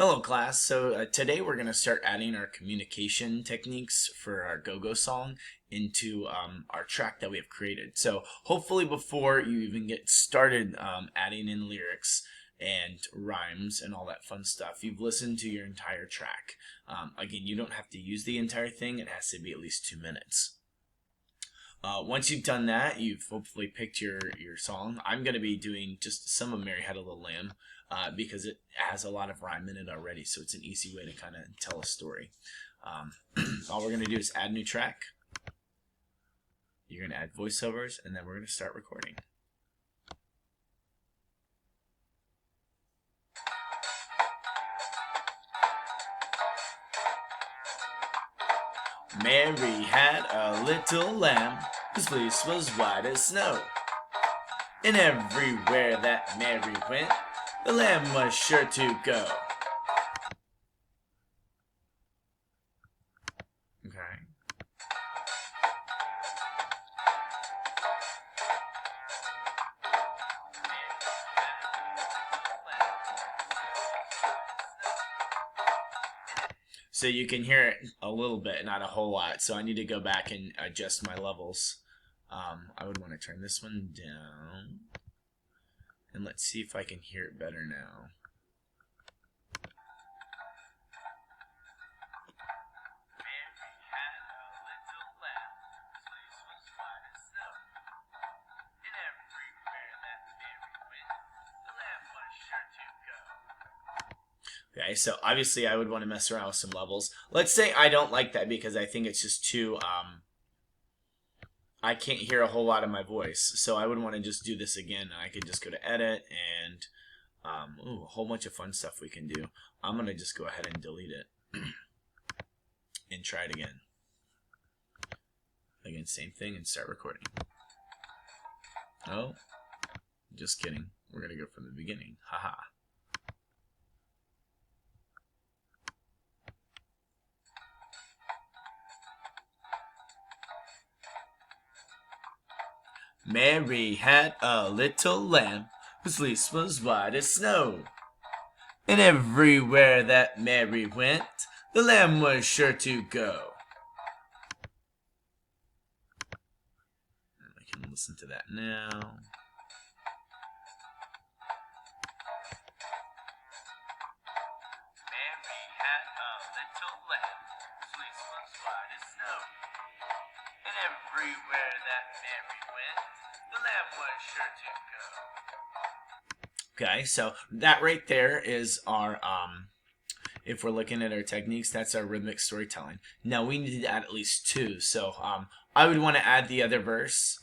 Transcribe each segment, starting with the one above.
Hello class, so today we're going to start adding our communication techniques for our go-go song into our track that we have created. So hopefully before you even get started adding in lyrics and rhymes and all that fun stuff, you've listened to your entire track. Again, you don't have to use the entire thing, it has to be at least 2 minutes. Once you've done that, you've hopefully picked your song. I'm going to be doing just some of Mary Had a Little Lamb because it has a lot of rhyme in it already, so it's an easy way to kind of tell a story. All we're going to do is add new track. You're going to add voiceovers, and then we're going to start recording. Mary had a little lamb whose fleece was white as snow. And everywhere that Mary went, the lamb was sure to go. Okay. So you can hear it a little bit, not a whole lot. So I need to go back and adjust my levels. I would want to turn this one down. And let's see if I can hear it better now. Okay, so obviously I would want to mess around with some levels. Let's say I don't like that because I think it's just too, I can't hear a whole lot of my voice. So I would want to just do this again. I could just go to edit and, ooh, a whole bunch of fun stuff we can do. I'm going to just go ahead and delete it and try it again. Again, same thing and start recording. Oh, just kidding. We're going to go from the beginning. Haha. Mary had a little lamb whose fleece was white as snow. And everywhere that Mary went, the lamb was sure to go. I can listen to that now. Mary had a little lamb whose fleece was white as snow. And everywhere that Mary went, the lamb was sure to go. Okay, so that right there is our, if we're looking at our techniques, that's our rhythmic storytelling. Now we need to add at least 2, so I would want to add the other verse.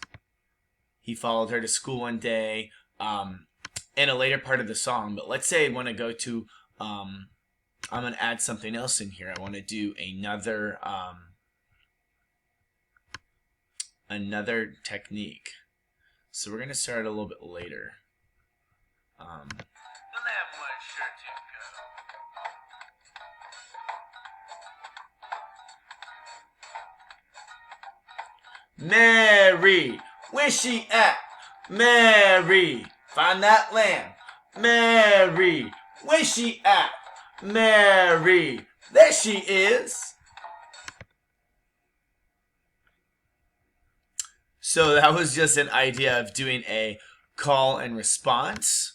He followed her to school one day, in a later part of the song, but let's say I want to go to, I'm going to add something else in here. I want to do another technique. So we're going to start a little bit later. The lamb was sure to go. Mary, where's she at? Mary, find that lamb. Mary, where's she at? Mary, there she is. So that was just an idea of doing a call and response.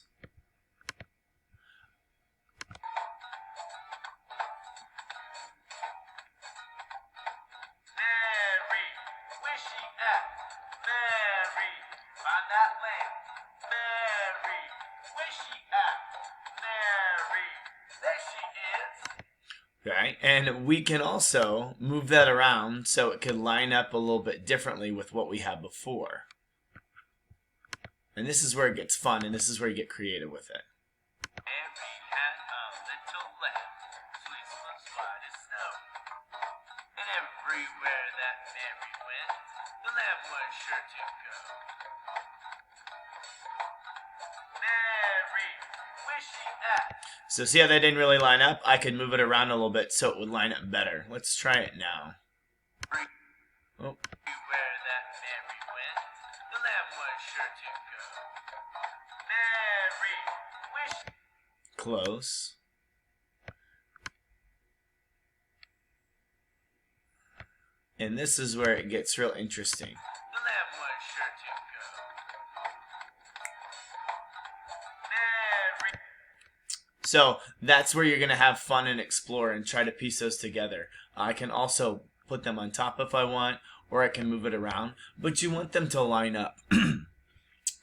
Mary, where's she at? Mary, find that lamb. Mary, where's she at? Mary, there she is. Okay, and we can also move that around so it could line up a little bit differently with what we had before. And this is where it gets fun, and this is where you get creative with it. Mary had a little lamb, fleece was white as snow. And everywhere that Mary went, the lamb was sure to go. Mary, where's she at? So see how that didn't really line up? I could move it around a little bit so it would line up better. Let's try it now. Oh. Where that Mary went, the lamb was sure to go. Mary, wish. Close. And this is where it gets real interesting. So that's where you're going to have fun and explore and try to piece those together. I can also put them on top if I want, or I can move it around, but you want them to line up.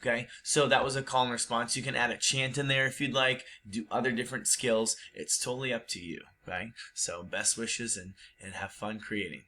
Okay, so that was a call and response. You can add a chant in there if you'd like, do other different skills. It's totally up to you. Okay, so best wishes and have fun creating.